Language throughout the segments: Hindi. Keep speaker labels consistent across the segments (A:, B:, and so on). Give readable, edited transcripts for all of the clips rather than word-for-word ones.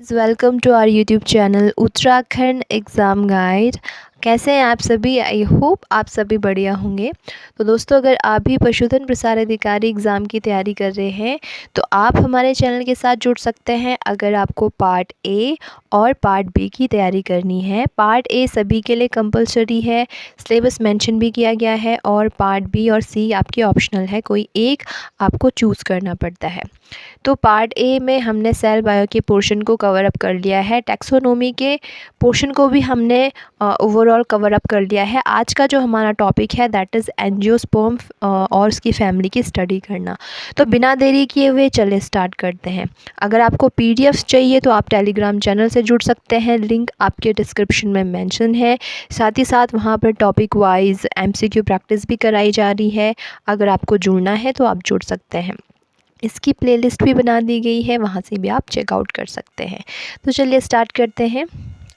A: Welcome to our YouTube channel Uttarakhand exam guide. कैसे हैं आप सभी? आई होप आप सभी बढ़िया होंगे। तो दोस्तों, अगर आप भी पशुधन प्रसार अधिकारी एग्ज़ाम की तैयारी कर रहे हैं तो आप हमारे चैनल के साथ जुड़ सकते हैं। अगर आपको पार्ट ए और पार्ट बी की तैयारी करनी है, पार्ट ए सभी के लिए कंपलसरी है, सिलेबस मेंशन भी किया गया है, और पार्ट बी और सी आपके ऑप्शनल है, कोई एक आपको चूज़ करना पड़ता है। तो पार्ट ए में हमने सेल बायो के पोर्शन को कवर अप कर लिया है, टैक्सोनॉमी के पोर्शन को भी हमने ओवरऑल कवर अप कर लिया है। आज का जो हमारा टॉपिक है दैट इज़ एंजियोस्पर्म और उसकी फैमिली की स्टडी करना। तो बिना देरी किए हुए चले स्टार्ट करते हैं। अगर आपको पीडीएफ चाहिए तो आप टेलीग्राम चैनल से जुड़ सकते हैं, लिंक आपके डिस्क्रिप्शन में मेंशन है। साथ ही साथ वहाँ पर टॉपिक वाइज एमसीक्यू प्रैक्टिस भी कराई जा रही है। अगर आपको जुड़ना है तो आप जुड़ सकते हैं। इसकी प्लेलिस्ट भी बना दी गई है, वहाँ से भी आप चेकआउट कर सकते हैं। तो चलिए स्टार्ट करते हैं।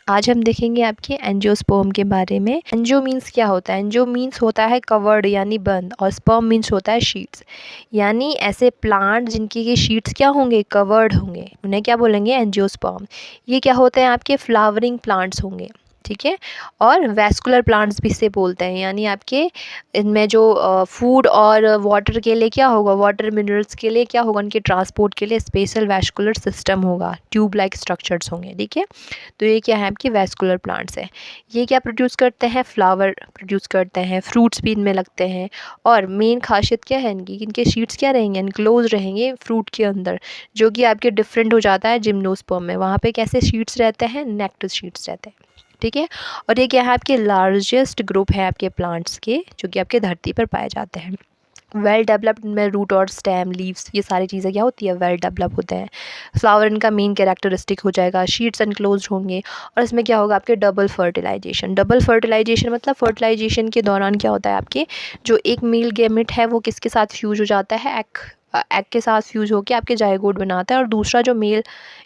A: आज हम देखेंगे आपके एंजियोस्पर्म के बारे में। एंजियो मीन्स क्या होता है? एंजियो मीन्स होता है कवर्ड यानी बंद, और स्पर्म मीन्स होता है शीट्स, यानी ऐसे प्लांट जिनकी ये शीट्स क्या होंगे, कवर्ड होंगे, उन्हें क्या बोलेंगे? एंजियोस्पर्म। ये क्या होते हैं? आपके फ्लावरिंग प्लांट्स होंगे, ठीक है। और वैस्कुलर प्लांट्स भी से बोलते हैं, यानी आपके इनमें जो फूड और वाटर के लिए क्या होगा, वाटर मिनरल्स के लिए क्या होगा, उनके ट्रांसपोर्ट के लिए स्पेशल वैस्कुलर सिस्टम होगा, ट्यूब लाइक स्ट्रक्चर्स होंगे, ठीक है। तो ये क्या है? आपके वैस्कुलर प्लांट्स हैं। ये क्या प्रोड्यूस करते हैं? फ्लावर प्रोड्यूस करते हैं, फ्रूट्स भी इनमें लगते हैं। और मेन खासियत क्या है इनकी? इनके शीट्स क्या रहेंगे? इनक्लोज रहेंगे फ्रूट के अंदर, जो कि आपके डिफरेंट हो जाता है जिम्नोस्पर्म में। वहाँ पे कैसे शीट्स रहते हैं? नेक्ड शीट्स रहते हैं, ठीक है। और ये क्या है? आपके लार्जेस्ट ग्रुप है आपके प्लांट्स के, जो कि आपके धरती पर पाए जाते हैं। वेल डेवलप्ड में रूट और स्टेम, लीव्स, ये सारी चीज़ें क्या होती है? वेल डेवलप होते हैं। फ्लावर इनका मेन कैरेक्टरिस्टिक हो जाएगा। शीट्स एनक्लोज होंगे, और इसमें क्या होगा? आपके डबल फर्टिलाइजेशन। डबल फर्टिलाइजेशन मतलब फर्टिलाइजेशन के दौरान क्या होता है? आपके जो एक मेल गैमेट है वो किसके साथ फ्यूज हो जाता है? एग के साथ फ्यूज होकर आपके जाइगोट बनाता है, और दूसरा जो मेल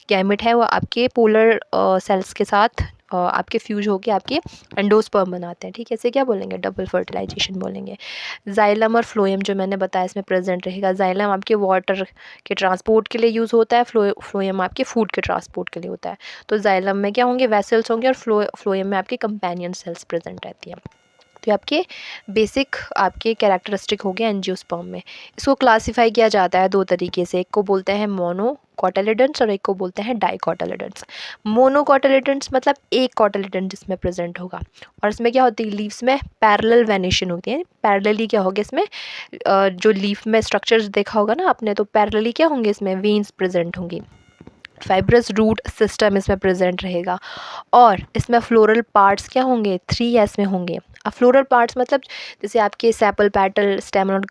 A: गैमेट है वो आपके पोलर सेल्स के साथ आपके फ्यूज होके आपके एंडोस्पर्म बनाते हैं, ठीक है। इसे क्या बोलेंगे? डबल फर्टिलाइजेशन बोलेंगे। जाइलम और फ्लोएम जो मैंने बताया इसमें प्रेजेंट रहेगा। जाइलम आपके वाटर के ट्रांसपोर्ट के लिए यूज़ होता है, फ्लोएम आपके फूड के ट्रांसपोर्ट के लिए होता है। तो जाइलम में क्या होंगे? वेसल्स होंगे, और फ्लोएम में आपके कंपेनियन सेल्स प्रेजेंट रहती हैं। तो ये आपके बेसिक आपके कैरेक्टरिस्टिक हो गए एंजियोस्पर्म में। इसको क्लासिफाई किया जाता है दो तरीके से, एक को बोलते हैं मोनोकोटिलेडन्स और एक को बोलते हैं डाइकोटिलेडन्स। मोनोकोटिलेडन्स मतलब एक कोटिलेडन जिसमें प्रेजेंट होगा, और इसमें क्या होती है? लीव्स में पैरेलल वेनेशन होती है। पैरेलली क्या होगा इसमें? जो लीफ में स्ट्रक्चर्स देखा होगा ना आपने, तो पैरेलली क्या होंगे? इसमें वेन्स प्रेजेंट होंगी। फाइब्रस रूट सिस्टम इसमें प्रेजेंट रहेगा, और इसमें फ्लोरल पार्ट्स क्या होंगे? 3S में होंगे। अब फ्लोरल पार्ट्स मतलब जैसे आपके सेपल, पेटल, स्टेमन और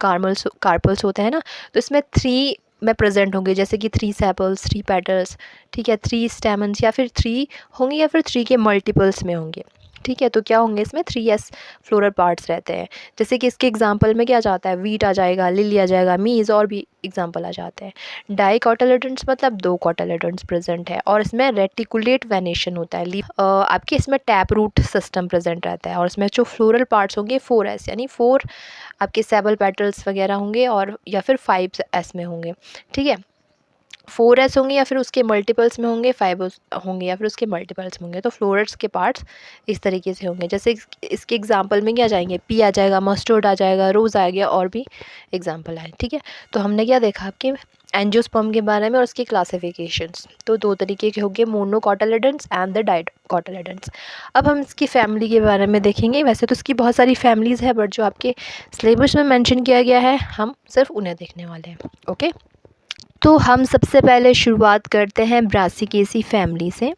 A: कार्पल्स होते हैं ना, तो इसमें 3 में प्रेजेंट होंगे, जैसे कि 3 सेपल्स, 3 पेटल्स, ठीक है, 3 स्टेमन्स, या फिर 3 होंगे, या फिर 3 के मल्टीपल्स में होंगे, ठीक है। तो क्या होंगे इसमें? 3S फ्लोरल पार्ट्स रहते हैं। जैसे कि इसके एग्जांपल में क्या जाता है? वीट आ जाएगा, लिली आ जाएगा, मीज़, और भी एग्जांपल आ जाते हैं। डाइकोटिलेडन्स मतलब 2 कोटिलेडन्स प्रेजेंट है, और इसमें रेटिकुलेट वेनेशन होता है। आपके इसमें टैप रूट सिस्टम प्रेजेंट रहता है, और इसमें जो फ्लोरल पार्ट्स होंगे 4S, यानी 4 आपके सेबल पेटल्स वगैरह होंगे, और या फिर 5S में होंगे, ठीक है। 4S होंगे, या फिर उसके मल्टीपल्स में होंगे, 5 होंगे, या फिर उसके मल्टीपल्स में होंगे। तो फ्लोरल्स के पार्ट्स इस तरीके से होंगे। जैसे इसके एग्जांपल में क्या जाएंगे? पी आ जाएगा, मस्टर्ड आ जाएगा, रोज़ आ गया, और भी एग्जांपल आए, ठीक है। तो हमने क्या देखा आपके एंजियोस्पर्म के बारे में और उसके क्लासिफिकेशंस। तो दो तरीके के होंगे, मोनोकोटिलेडन्स एंड द डाइकोटिलेडन्स। अब हम इसकी फैमिली के बारे में देखेंगे। वैसे तो इसकी बहुत सारी फैमिलीज़ है, बट जो आपके सिलेबस में मेंशन किया गया है हम सिर्फ उन्हें देखने वाले हैं, ओके। तो हम सबसे पहले शुरुआत करते हैं ब्रासिकेसी फैमिली से।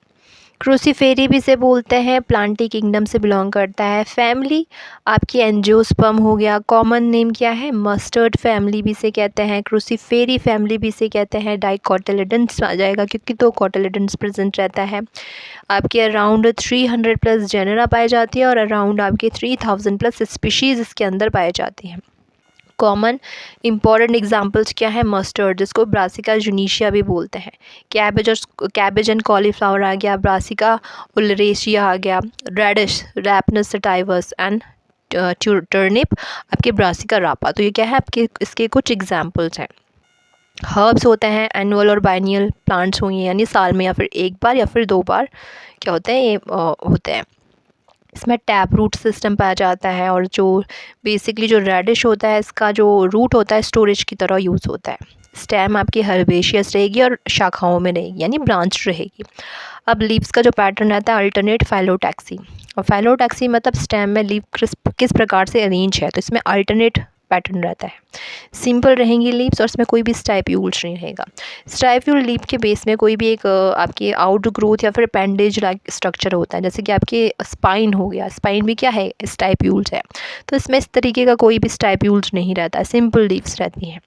A: क्रूसीफेरी भी से बोलते हैं, प्लांटी किंगडम से बिलोंग करता है। फैमिली आपकी एंजियोस्पर्म हो गया। कॉमन नेम क्या है? मस्टर्ड फैमिली भी से कहते हैं, क्रूसीफेरी फैमिली भी से कहते हैं। डाइकोटिलेडन्स आ जाएगा क्योंकि 2 कोटिलेडन्स प्रेजेंट रहता है। आपके अराउंड 300 प्लस जेनेरा पाई जाती है, और अराउंड आपके 3000 प्लस स्पीशीज़ इसके अंदर पाई जाती हैं। कॉमन इंपॉर्टेंट एग्जांपल्स क्या है? मस्टर्ड, जिसको ब्रासिका जुनीशिया भी बोलते हैं। कैबेज एंड कॉलीफ्लावर आ गया। ब्रासिका उलरेशिया आ गया। रेडिश, रैपनस सटाइवस एंड टर्निप आपके ब्रासिका रापा। तो ये क्या है? आपके इसके कुछ एग्जांपल्स हैं। हर्ब्स होते हैं एनुअल और बाइनियल प्लांट्स होंगे, यानी साल में या फिर एक बार या फिर 2 बार क्या होते हैं ये होते हैं। इसमें टैप रूट सिस्टम पाया जाता है, और जो बेसिकली जो रेडिश होता है इसका जो रूट होता है स्टोरेज की तरह यूज़ होता है। स्टेम आपकी हर्बेशियस रहेगी और शाखाओं में रहेगी, यानी ब्रांच रहेगी। अब लीव्स का जो पैटर्न रहता है अल्टरनेट फाइलोटैक्सी, और फाइलोटैक्सी मतलब स्टेम में लीव किस प्रकार से अरेंज है, तो इसमें अल्टरनेट पैटर्न रहता है। सिंपल रहेंगी लीव्स और इसमें कोई भी स्टाइप्यूल्स नहीं रहेगा। स्टाइप्यूल लीफ के बेस में कोई भी एक आपके आउट ग्रोथ या फिर अपेंडेज लाइक स्ट्रक्चर होता है, जैसे कि आपके स्पाइन हो गया, स्पाइन भी क्या है, स्टाइप्यूल्स है। तो इसमें इस तरीके का कोई भी स्टाइप्यूल्स नहीं रहता है, सिंपल लीव्स रहती हैं।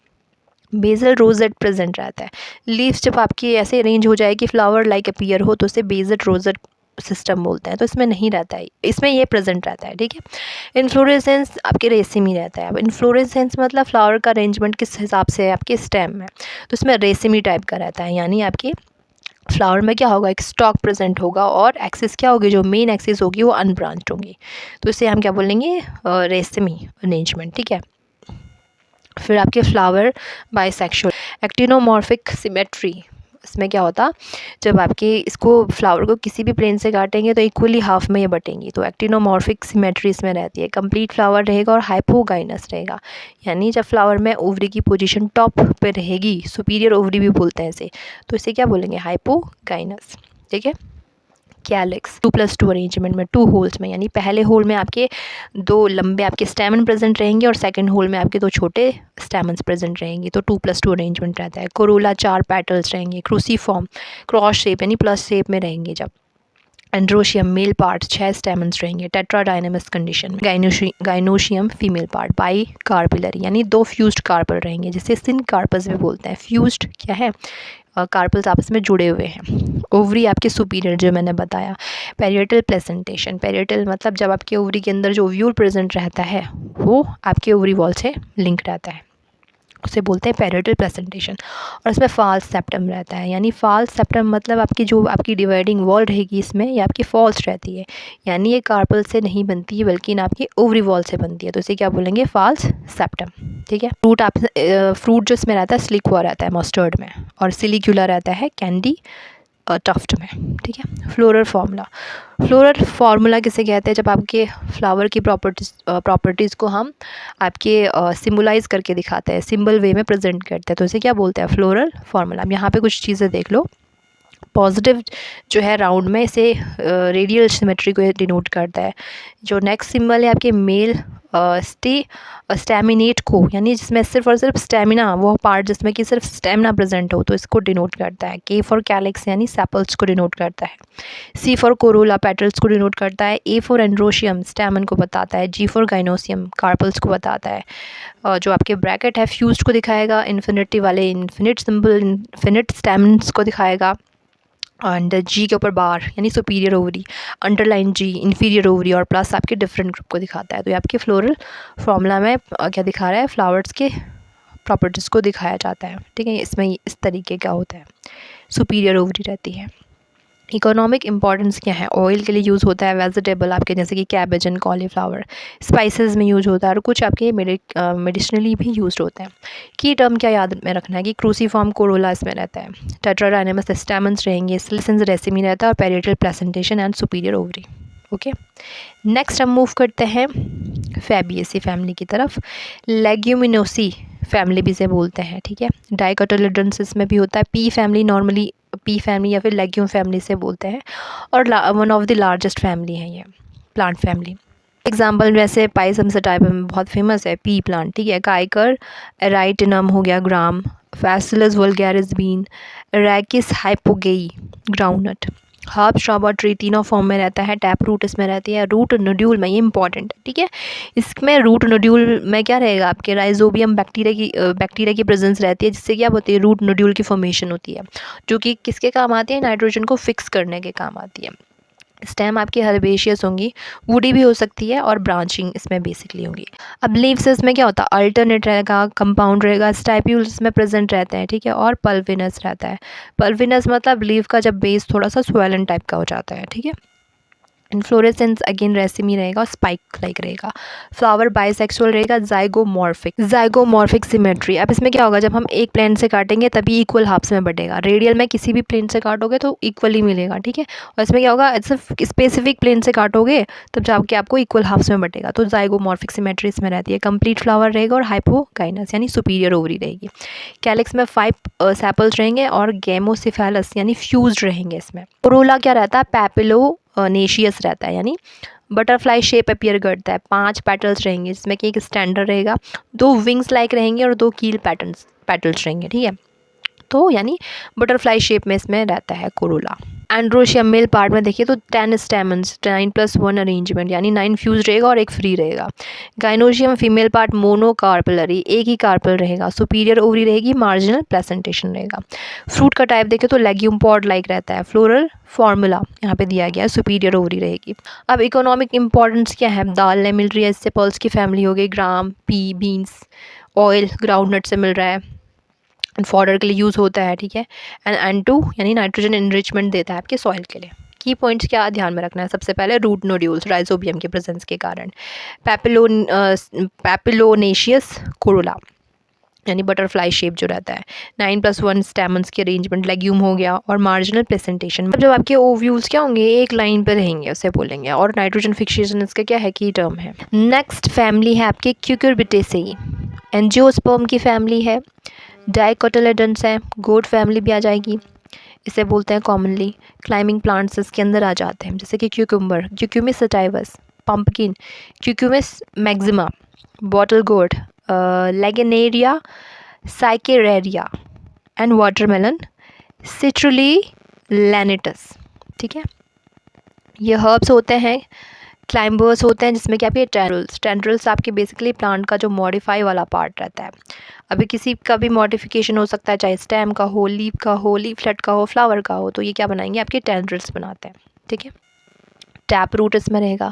A: बेसल रोजेट प्रेजेंट रहता है। लीव्स जब आपकी ऐसे अरेंज हो जाए कि फ्लावर लाइक अपीयर हो तो उसे बेसल रोजेट सिस्टम बोलते हैं, तो इसमें नहीं रहता है, इसमें ये प्रेजेंट रहता है, ठीक है। इन्फ्लोरेसेंस आपके रेसिम ही रहता है। अब इन्फ्लोरेसेंस मतलब फ्लावर का अरेंजमेंट किस हिसाब से है आपके स्टेम में, तो इसमें रेसिमी टाइप का रहता है, यानी आपके फ्लावर में क्या होगा, एक स्टॉक प्रेजेंट होगा और एक्सिस क्या होगी, जो मेन एक्सिस होगी वो अनब्रांच्ड होंगी, तो इसे हम क्या बोलेंगे, रेसिमी अरेंजमेंट, ठीक है। फिर आपके फ्लावर बाइसेक्सुअल एक्टिनोमॉर्फिक सिमेट्री, इसमें क्या होता, जब आपके इसको फ्लावर को किसी भी प्लेन से काटेंगे तो इक्वली हाफ में ये बटेंगी, तो एक्टिनोमॉर्फिक सिमेट्री इसमें रहती है। कंप्लीट फ्लावर रहेगा और हाइपोगाइनस रहेगा, यानी जब फ्लावर में ओवरी की पोजीशन टॉप पे रहेगी, सुपीरियर ओवरी भी बोलते हैं इसे, तो इसे क्या बोलेंगे, हाइपोगाइनस, ठीक है। कैलिक्स 2+2 अरेंजमेंट में 2 होल्स में, यानी पहले होल में आपके 2 लंबे आपके स्टेमन प्रेजेंट रहेंगे और सेकंड होल में आपके 2 छोटे स्टेमन्स प्रेजेंट रहेंगे, तो 2+2 अरेंजमेंट रहता है। कोरोला 4 पेटल्स रहेंगे, क्रूसीफॉर्म क्रॉस शेप यानी प्लस शेप में रहेंगे। जब एंड्रोशियम मेल पार्ट 6 स्टेमन्स रहेंगे, टेट्राडाइनमस कंडीशन में। गाइनोशियम फीमेल पार्ट, बाई कार्पिलरी यानी 2 फ्यूज्ड कार्पल रहेंगे, जिसे सिन कार्पस भी बोलते हैं। फ्यूज्ड क्या है, कार्पल्स आपस में जुड़े हुए हैं। ओवरी आपके सुपीरियर जो मैंने बताया। पेरियटल प्लेसेंटेशन, पेरियटल मतलब जब आपके ओवरी के अंदर जो ओव्यूल प्रेजेंट रहता है वो आपके ओवरी वॉल से लिंक रहता है, उसे बोलते हैं पेरियटल प्लेसेंटेशन। और इसमें फॉल्स सेप्टम रहता है, यानी फॉल्स सेप्टम मतलब आपकी जो आपकी डिवाइडिंग वॉल रहेगी इसमें ये आपकी फॉल्स रहती है, यानी ये कार्पल से नहीं बनती है बल्कि ना आपकी ओवरी वॉल से बनती है, तो इसे क्या बोलेंगे, फॉल्स सेप्टम, ठीक है। फ्रूट जो इसमें रहता है स्लिक हुआ रहता है मस्टर्ड में, और सिलिक्यूला रहता है कैंडी टफ्ट में, ठीक है। फ्लोरल फार्मूला किसे कहते हैं, जब आपके फ्लावर की प्रॉपर्टीज़ को हम आपके सिम्बलाइज करके दिखाते हैं, सिंबल वे में प्रेजेंट करते हैं, तो इसे क्या बोलते हैं, फ्लोरल फार्मूला। अब यहाँ पे कुछ चीज़ें देख लो। पॉजिटिव जो है राउंड में इसे रेडियल सिमेट्री को डिनोट करता है। जो नेक्स्ट सिंबल है आपके मेल स्टैमिनेट को, यानी जिसमें सिर्फ और सिर्फ स्टेमिना, वो पार्ट जिसमें कि सिर्फ स्टेमिना प्रेजेंट हो, तो इसको डिनोट करता है। के फॉर कैलिक्स यानी सेपल्स को डिनोट करता है। सी फॉर कोरोला पेटल्स को डिनोट करता है। ए फॉर एंड्रोशियम स्टेमन को बताता है। जी फॉर गाइनोसियम कार्पल्स को बताता है। जो आपके ब्रैकेट है फ्यूज्ड को दिखाएगा। इन्फिनिटी वाले इन्फिनिट सिंबल इन्फिनिट स्टेमन्स को दिखाएगा। एंड जी के ऊपर बार यानी सुपीरियर ओवरी, अंडरलाइन जी इंफीरियर ओवरी, और प्लस आपके डिफरेंट ग्रुप को दिखाता है। तो ये आपके फ्लोरल फार्मूला में क्या दिखा रहा है, फ्लावर्स के प्रॉपर्टीज़ को दिखाया जाता है, ठीक है। इसमें इस तरीके का होता है, सुपीरियर ओवरी रहती है। इकोनॉमिक इंपॉर्टेंस क्या है, ऑयल के लिए यूज़ होता है। वेजिटेबल आपके जैसे कि कैबेज एंड कॉलीफ्लावर, स्पाइसेस में यूज़ होता है, और कुछ आपके मेडिसिनली भी यूज़ होते हैं। की टर्म क्या याद में रखना है कि क्रूसीफॉर्म कोरोला इसमें रहता है। टेट्राडाइनमस स्टेमन्स रहेंगे, सिलिसेंस रेसिमी रहता है, और parietal placentation and superior ovary, okay. Next हम मूव करते हैं फैबिएसी फैमिली की तरफ। लेग्यूमिनोसी फैमिली भी से बोलते हैं, ठीक है। डाइकोटिलेडोनेंसिस में भी होता है। P family normally P family या फिर लेग्यूम फैमिली से बोलते हैं, और one of the largest family है ये प्लांट फैमिली। एग्जाम्पल वैसे पाइसम से टाइप में बहुत फेमस है पी प्लांट, ठीक है। काइकर एराइटिनम हो गया gram, Phaseolus vulgaris bean, Arachis hypogaea groundnut. Herb shrub और ट्री तीनों फॉर्म में रहता है। टैप रूट इसमें रहती है। रूट नोड्यूल में, ये इंपॉर्टेंट है, ठीक है। इसमें रूट नोड्यूल में क्या रहेगा, आपके राइजोबियम बैक्टीरिया की प्रेजेंस रहती है, जिससे क्या होती है, रूट नोड्यूल की फॉर्मेशन होती है, जो कि किसके काम आती है, नाइट्रोजन को फिक्स करने के काम आती है। स्टेम आपकी हर्बेशियस होंगी, वुडी भी हो सकती है, और ब्रांचिंग इसमें बेसिकली होंगी। अब लीव्स इसमें क्या होता है, अल्टरनेट रहेगा, कंपाउंड रहेगा, स्टाइप्यूल्स इसमें प्रेजेंट रहते हैं, ठीक है, और पल्विनस रहता है। पल्विनस मतलब लीव का जब बेस थोड़ा सा स्वेलन टाइप का हो जाता है, ठीक है। इन्फ्लोरेसेंस अगेन रेसिमी रहेगा और स्पाइक लाइक रहेगा। फ्लावर बाइसेक्सुअल रहेगा। Zygomorphic symmetry. अब इसमें क्या होगा, जब हम एक प्लेन से काटेंगे तभी इक्वल हाफ्स में बटेगा। रेडियल में किसी भी प्लेन से काटोगे तो इक्वली मिलेगा, ठीक है। और इसमें क्या होगा, सिर्फ स्पेसिफिक प्लेन से काटोगे तब जाके आपको इक्वल हाफ्स में बटेगा। तो जाइगोमॉर्फिक सिमेट्री इसमें रहती है। कंप्लीट फ्लावर रहेगा और हाइपोगाइनस यानी सुपीरियर ओवरी रहेगी। कैलिक्स में 5 सेपल्स रहेंगे और गेमोसिफेलस यानी फ्यूज्ड रहेंगे। इसमें कोरोला क्या रहता है, पैपिलो नेशियस रहता है, यानी बटरफ्लाई शेप अपीयर करता है। 5 पेटल्स रहेंगे जिसमें कि एक स्टैंडर रहेगा, 2 विंग्स लाइक रहेंगे और 2 कील पेटल्स रहेंगे, ठीक है। तो यानी बटरफ्लाई शेप में इसमें रहता है कोरोला। एंड्रोशियम मेल पार्ट में देखिए तो 10 स्टेमन्स, 9+1 अरेंजमेंट यानी 9 फ्यूज रहेगा और एक फ्री रहेगा। गाइनोशियम फीमेल पार्ट मोनोकार्पलरी, एक ही कार्पल रहेगा। सुपीरियर ओवरी रहेगी, मार्जिनल प्लेसेंटेशन रहेगा। फ्रूट का टाइप देखें तो लेग्यूम पॉड लाइक रहता है। फ्लोरल फॉर्मूला यहाँ पे दिया गया है, सुपीरियर ओवरी रहेगी। अब इकोनॉमिक इंपॉर्टेंस क्या है, दाल ने मिल रही है, इससे पल्स की फैमिली हो गई। ग्राम, पी, बीन्स, ऑयल ग्राउंडनट से मिल रहा है, फॉडर के लिए यूज़ होता है, ठीक है। एंड N2 यानी नाइट्रोजन इनरिचमेंट देता है आपके सॉइल के लिए। की पॉइंट्स क्या ध्यान में रखना है, सबसे पहले रूट नोड्यूल्स राइजोबियम के प्रेजेंस के कारण। पैपिलोनेशियस कोरोला यानी बटरफ्लाई शेप जो रहता है। 9+1 स्टेमन्स के अरेंजमेंट, लेग्यूम हो गया और मार्जिनल प्रेजेंटेशन। जब आपके ओव्यूल्स क्या होंगे, एक लाइन पर रहेंगे उसे बोलेंगे। और नाइट्रोजन फिक्सेशन इसका क्या है, की टर्म है। नेक्स्ट फैमिली है आपके क्यूकुरबिटेसेई। एंजियोस्पर्म की फैमिली है। डाइकोटिलेडन्स है, गोट फैमिली भी आ जाएगी, इसे बोलते हैं कॉमनली। क्लाइंबिंग प्लांट्स इसके अंदर आ जाते हैं, जैसे कि cucumber, Cucumis sativus, pumpkin, Cucumis maxima, bottle gourd, Lagenaria, siceraria and watermelon, Citrullus lanatus, ठीक है। ये हर्ब्स होते हैं, क्लाइंबर्स होते हैं, जिसमें कि आपके टेंड्रल्स आपके बेसिकली प्लांट का जो मॉडिफाई वाला पार्ट रहता है। अभी किसी का भी मॉडिफिकेशन हो सकता है, चाहे स्टेम का हो, लीफ का हो, लीफलेट का हो, फ्लावर का हो, तो ये क्या बनाएंगे, आपके टेंड्रल्स बनाते हैं, ठीक है। टैप रूट इसमें रहेगा।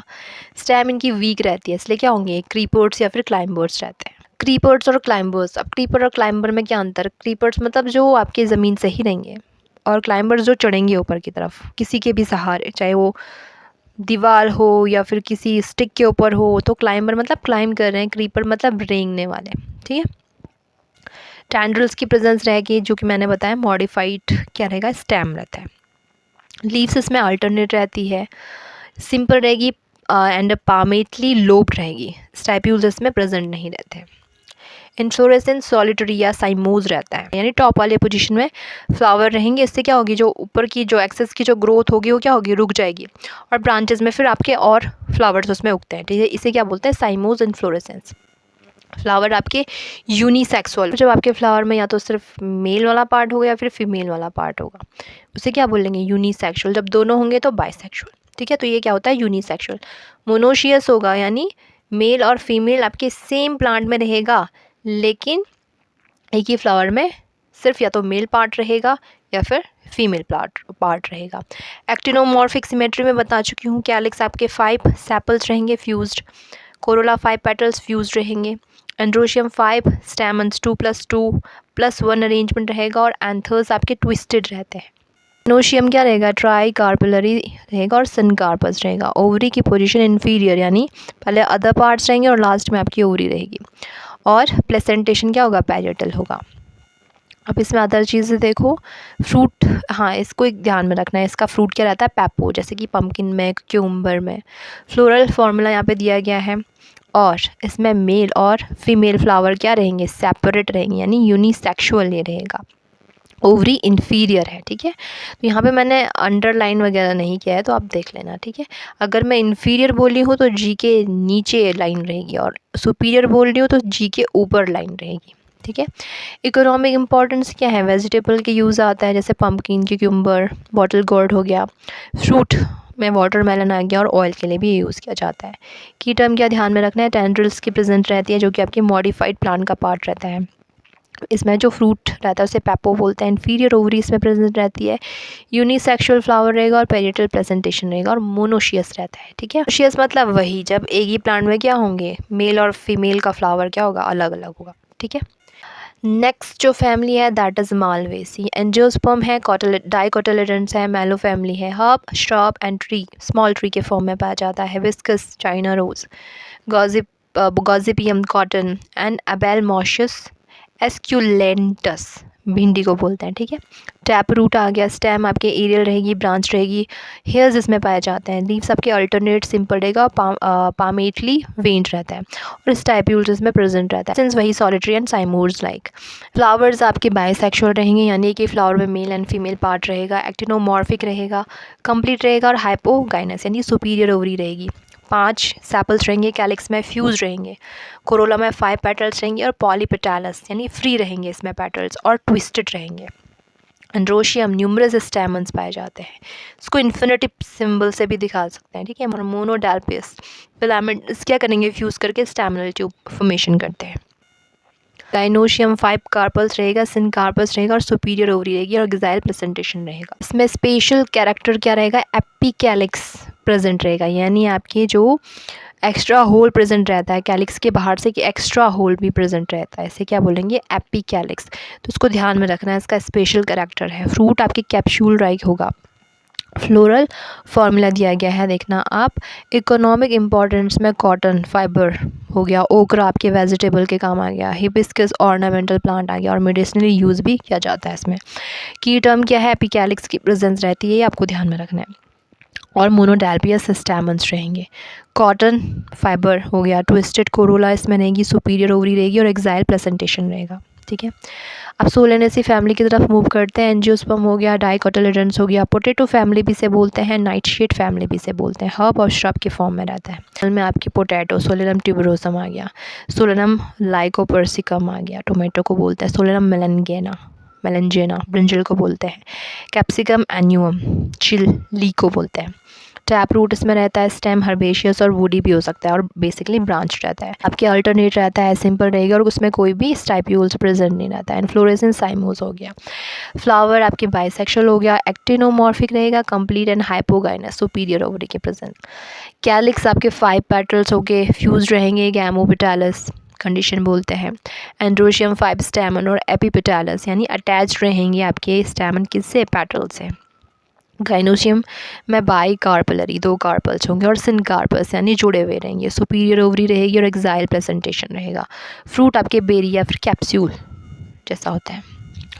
A: स्टेम इनकी वीक रहती है, इसलिए क्या होंगे, क्रीपर्स या फिर क्लाइंबर्स रहते हैं। क्रीपर्स और क्लाइंबर्स, अब क्रीपर और क्लाइंबर में क्या अंतर, क्रीपर्स मतलब जो आपके ज़मीन से ही रहेंगे और क्लाइंबर्स जो चढ़ेंगे ऊपर की तरफ किसी के भी सहारे, चाहे वो दीवार हो या फिर किसी स्टिक के ऊपर हो। तो क्लाइंबर मतलब क्लाइंब कर रहे हैं, क्रीपर मतलब रेंगने वाले, ठीक है। टैंड्रल्स की प्रेजेंस रहेगी, जो कि मैंने बताया मॉडिफाइड क्या रहेगा, स्टेम रहता है। लीव्स इसमें अल्टरनेट रहती है, सिंपल रहेगी एंड पामेटली लोब्ड रहेगी। स्टाइप्यूल्स इसमें प्रेजेंट नहीं रहते। इन्फ्लोरेसेंस सॉलिटरी या साइमोज रहता है, यानी टॉप वाले पोजीशन में फ्लावर रहेंगे। इससे क्या होगी, जो ऊपर की जो एक्सेस की जो ग्रोथ होगी वो क्या होगी, रुक जाएगी और ब्रांचेस में फिर आपके और फ्लावर्स उसमें उगते हैं, ठीक है। इसे क्या बोलते हैं, साइमोज इन्फ्लोरेसेंस। फ्लावर आपके यूनिसेक्सुअल, जब आपके फ्लावर में या तो सिर्फ मेल वाला पार्ट होगा या फिर फीमेल वाला पार्ट होगा, उसे क्या बोलेंगे, यूनिसेक्सुअल। जब दोनों होंगे तो बाइसेक्सुअल, ठीक है। तो ये क्या होता है, यूनिसेक्सुअल। मोनोशियस होगा, यानी मेल और फीमेल आपके सेम प्लांट में रहेगा, लेकिन एक ही फ्लावर में सिर्फ या तो मेल पार्ट रहेगा या फिर फीमेल पार्ट रहेगा। एक्टिनोमॉर्फिक सिमेट्री में बता चुकी हूँ। कैलिक्स आपके 5 सेपल्स रहेंगे फ्यूज्ड। कोरोला 5 पेटल्स फ्यूज्ड रहेंगे। एंड्रोशियम 5 स्टेमन्स 2+2+1 अरेंजमेंट रहेगा और एंथर्स आपके ट्विस्टेड रहते हैं। एनोशियम क्या रहेगा, ट्राई कार्पलरी रहेगा और सन कार्पस रहेगा। ओवरी की पोजीशन इन्फीरियर, यानी पहले अदर पार्ट्स रहेंगे और लास्ट में आपकी ओवरी रहेगी। और प्लेसेंटेशन क्या होगा, पैरेटल होगा। अब इसमें अदर चीज़ें देखो, फ्रूट, हाँ इसको एक ध्यान में रखना है, इसका फ्रूट क्या रहता है, पैपो, जैसे कि पम्पकिन में, क्यूम्बर में। फ्लोरल फार्मूला यहाँ पे दिया गया है और इसमें मेल और फीमेल फ्लावर क्या रहेंगे, सेपरेट रहेंगे, यानी यूनिसेक्सुअल ये रहेगा। ओवरी इन्फीरियर है, ठीक है। तो यहाँ पे मैंने अंडरलाइन वगैरह नहीं किया है, तो आप देख लेना, ठीक है। अगर मैं इन्फीरियर बोल रही हूँ तो जी के नीचे लाइन रहेगी और सुपीरियर बोल रही हूँ तो जी के ऊपर लाइन रहेगी, ठीक है। इकोनॉमिक इंपॉर्टेंस क्या है, वेजिटेबल के यूज़ आता है, जैसे पम्पकिन, क्यूकम्बर, बॉटल गोर्ड हो गया। फ्रूट में वाटरमेलन आ गया और ऑयल के लिए भी यूज़ किया जाता है। की टर्म क्या ध्यान में रखना है, टेंड्रिल्स की प्रेजेंट रहती है, जो कि आपकी मॉडिफाइड प्लांट का पार्ट रहता है। इसमें जो फ्रूट रहता है उसे पैपो बोलते हैं। इन्फीरियर ओवरी इसमें प्रेजेंट रहती है। यूनिसेक्सुअल फ्लावर रहेगा और पेरिटल प्रेजेंटेशन रहेगा और मोनोशियस रहता है, ठीक है। मोनोशियस मतलब वही, जब एक ही प्लांट में क्या होंगे, मेल और फीमेल का फ्लावर क्या होगा, अलग अलग होगा, ठीक है। नेक्स्ट जो फैमिली है दैट इज़ मालवेसी। एंजियोस्पर्म है, डाइकोटिलेडन्स है, मैलो फैमिली है। Herb, shrub and tree, small tree के फॉर्म में पाया जाता है। Hibiscus, China rose, Gossypium cotton and Abelmoschus esculentus, भिंडी को बोलते हैं, ठीक है। टैप रूट आ गया। स्टेम आपके एरियल रहेगी, ब्रांच रहेगी। हेयर्स इसमें पाए जाते हैं। लीव्स आपके अल्टरनेट सिंपल रहेगा, पामेटली वेन्ड रहता है और स्टाइप्यूल्स इसमें प्रेजेंट रहता है, सिंस वही सॉलिटरी एंड साइमोर्स लाइक। फ्लावर्स आपके बाइसेक्सुअल रहेंगे, यानी कि फ्लावर में मेल एंड फीमेल पार्ट रहेगा। एक्टिनोमॉर्फिक रहेगा, कंप्लीट रहेगा और हाइपोगाइनस यानी सुपीरियर ओवरी रहेगी। 5 सेपल्स रहेंगे, कैलिक्स में फ्यूज रहेंगे। कोरोला में 5 पेटल्स रहेंगे और पॉलीपेटालस यानी फ्री रहेंगे इसमें पेटल्स और ट्विस्टेड रहेंगे। एंड्रोशियम, न्यूमरस स्टैमन्स पाए जाते हैं। इसको इन्फिनिटिव सिंबल से भी दिखा सकते हैं, ठीक है। मोनोडाल्पियस फिलामेंट्स क्या करेंगे, फ्यूज़ करके स्टैमिनल ट्यूब फॉर्मेशन करते हैं। गाइनोशियम 5 कार्पल्स रहेगा, सिनकार्पस रहेगा और सुपीरियर ओवरी रहेगी और गिजाइल प्रेजेंटेशन रहेगा। इसमें स्पेशल कैरेक्टर क्या रहेगा, एपिकैलिक्स प्रेजेंट रहेगा, यानी आपके जो एक्स्ट्रा होल प्रेजेंट रहता है, कैलिक्स के बाहर से कि एक्स्ट्रा होल भी प्रेजेंट रहता है, इसे क्या बोलेंगे, एपिकैलिक्स। तो उसको ध्यान में रखना है, इसका स्पेशल कैरेक्टर है। फ्रूट आपके कैप्सूल लाइक होगा। फ्लोरल फार्मूला दिया गया है, देखना आप। इकोनॉमिक इम्पोर्टेंस में कॉटन फाइबर हो गया। ओकरा आपके वेजिटेबल के काम आ गया। हिबिस्कस ऑर्नामेंटल प्लांट आ गया और मेडिसिनली यूज़ भी किया जाता है इसमें। की टर्म क्या है, एपिकैलिक्स की प्रेजेंस रहती है, ये आपको ध्यान में रखना है। और मोनोडाल्पियस स्टैमन्स रहेंगे। कॉटन फाइबर हो गया। ट्विस्टेड कोरोला इसमें रहेगी, सुपीरियर ओवरी रहेगी और एक्साइल प्रेजेंटेशन रहेगा, ठीक है। अब सोलेनेसी फैमिली की तरफ मूव करते हैं। एंजियोस्पर्म हो गया, डाइकोटिलेडन्स हो गया। पोटैटो फैमिली भी से बोलते हैं, नाइटशेड फैमिली भी से बोलते हैं। हर्ब और श्रब के फॉर्म में रहता है। में आपकी पोटैटो, सोलेनम ट्यूबरोसम आ गया। सोलेनम लाइकोपर्सिकम आ गया, टोमेटो को बोलते हैं। सोलेनम मेलेंजेना ब्रिंजल को बोलते हैं। कैप्सिकम एन्युअम चिली को बोलते हैं। टैप रूट इसमें रहता है। स्टेम हर्बेशियस और वुडी भी हो सकता है और बेसिकली ब्रांच रहता है। आपके अल्टरनेट रहता है, सिंपल रहेगा और उसमें कोई भी स्टाइप्यूल्स प्रेजेंट नहीं रहता है। इन्फ्लोरेसेंस साइमोस हो गया। फ्लावर आपके बाइसेक्सुअल हो गया। एक्टिनोमॉर्फिक रहेगा, complete and hypogynous, superior ovary के प्रेजेंट। कैलिक्स आपके 5 पेटल्स हो गए, फ्यूज रहेंगे, गैमोपेटालस कंडीशन बोलते हैं। एंड्रोशियम 5 स्टैमन और एपिपेटालस यानी अटैच रहेंगे आपके स्टैमन किससे, पेटल से। गाइनोशियम में बाई कार्पलरी 2 कार्पल्स होंगे और सिनकार्पस यानी जुड़े हुए रहेंगे। सुपीरियर ओवरी रहेगी और एक्साइल प्रेजेंटेशन रहेगा। फ्रूट आपके बेरी या फिर कैप्सूल जैसा होता है।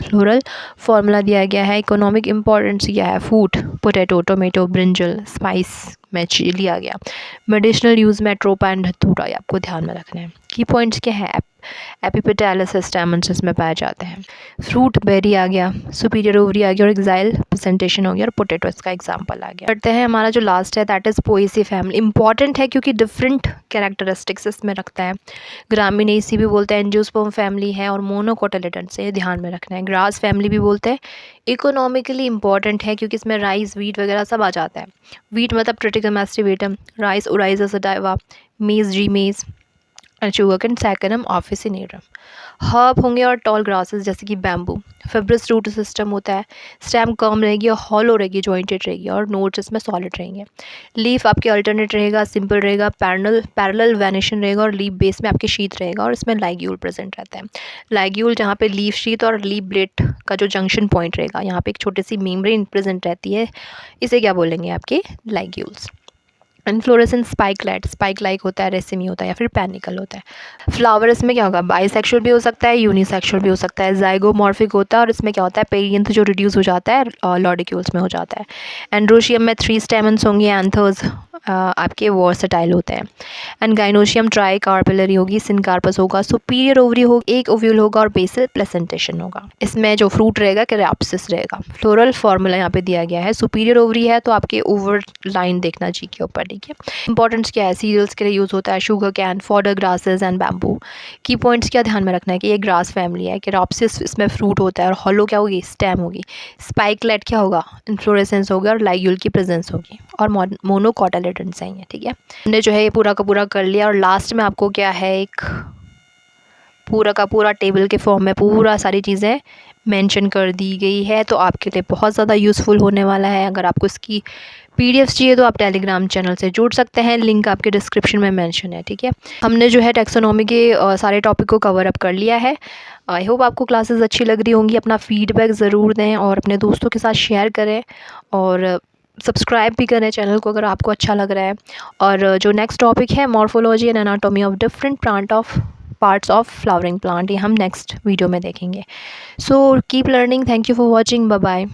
A: फ्लोरल फार्मूला दिया गया है। इकोनॉमिक इम्पोर्टेंस क्या है, food, potato, tomato, brinjal, spice में चिली आ गया। मेडिसिनल यूज़ में ट्रोपा एंड धतूरा, आपको ध्यान में रखना है। की पॉइंट्स क्या है, एपिपेटालस स्टैमन्स इसमें पाए जाते हैं। फ्रूट बेरी आ गया, सुपीरियर ओवरी आ गया और एक्साइल प्रेजेंटेशन हो गया और पोटैटो इसका एग्जांपल आ गया। करते हैं हमारा जो लास्ट है that is Poaceae family. Important है क्योंकि डिफरेंट कैरेक्टरिस्टिक्स इसमें रखता है। ग्रामिनेसी भी बोलते हैं, एंजियोस्पर्म फैमिली है और मोनोकोटिलेडन्स से ध्यान में रखना है। ग्रास फैमिली भी बोलते हैं। इकोनॉमिकली इंपॉर्टेंट है क्योंकि इसमें राइस, वीट वगैरह सब आ जाता है। वीट मतलब ट्रिटिकम एस्टिवेटम, राइस ओराइजा सटाइवा, मेज जी मेज and sugarcane saccharum officinarum. Herb होंगे और टॉल ग्रासेस जैसे कि बैम्बू। फिब्रस रूट सिस्टम होता है। स्टेम कम रहेगी और हॉलो रहेगी, जॉइंटेड रहेगी और नोड्स इसमें सॉलिड रहेंगे। लीफ आपके अल्टरनेट रहेगा, सिंपल रहेगा, पैरेलल वेनेशन रहेगा और लीफ बेस में आपके शीथ रहेगा और इसमें लाइग्यूल प्रेजेंट रहता है। लाइग्यूल जहाँ पे लीफ शीथ और लीफ ब्लेड का जो जंक्शन पॉइंट रहेगा, यहाँ पे एक छोटी सी मेम्ब्रेन प्रेजेंट रहती है, इसे क्या बोलेंगे, आपके लाइग्यूल्स। इन्फ्लोरेसेंस स्पाइक लाइक होता है, रेसिमी होता है या फिर पैनिकल होता है। फ्लावर इसमें क्या होगा, बाइसेक्सुअल भी हो सकता है, यूनिसेक्सुअल भी हो सकता है। जाइगोमॉर्फिक होता है और इसमें क्या होता है, पेरियंथ जो रिड्यूस हो जाता है लॉडिक्यूल्स में हो जाता है। एंड्रोशियम में 3 स्टेमन्स होंगे। एंथर्स आपके वर्सटाइल होते हैं। एंड गाइनोशियम ट्राई कार्पेलरी होगी, सिनकार्पस होगा, सुपीरियर ओवरी होगी, एक ओव्यूल होगा और बेसल प्लेसेंटेशन होगा। इसमें जो फ्रूट रहेगा कैरियोप्सिस रहेगा। फ्लोरल फार्मूला यहाँ पे दिया गया है। सुपीरियर ओवरी है तो आपके ओवर लाइन देखना जी के ऊपर, ठीक है। इंपॉर्टेंस क्या है, सीरियल्स के लिए यूज़ होता है, sugar cane, fodder grasses and bamboo. की पॉइंट्स क्या ध्यान में रखना है कि ये ग्रास फैमिली है। कैरियोप्सिस इसमें फ्रूट होता है और हॉलो क्या होगी, स्टेम होगी। स्पाइकलेट क्या होगा, इन्फ्लोरेसेंस होगा और लाइग्यूल की प्रेजेंस होगी और मोनोकोटिलेडन्स हैं, ठीक है। हमने जो है ये पूरा का पूरा कर लिया और लास्ट में आपको क्या है, एक पूरा का पूरा टेबल के फॉर्म में पूरा सारी चीज़ें मेंशन कर दी गई है, तो आपके लिए बहुत ज़्यादा यूज़फुल होने वाला है। अगर आपको इसकी पीडीएफ्स चाहिए तो आप टेलीग्राम चैनल से जुड़ सकते हैं, लिंक आपके डिस्क्रिप्शन में मेंशन है, ठीक है। हमने जो है टैक्सोनॉमी के सारे टॉपिक को कवर अप कर लिया है। आई होप आपको क्लासेस अच्छी लग रही होंगी। अपना फीडबैक ज़रूर दें और अपने दोस्तों के साथ शेयर करें और सब्सक्राइब भी करें चैनल को अगर आपको अच्छा लग रहा है। और जो नेक्स्ट टॉपिक है morphology and anatomy of different parts of flowering plant, ये हम नेक्स्ट वीडियो में देखेंगे। So keep learning. Thank you for watching. Bye bye.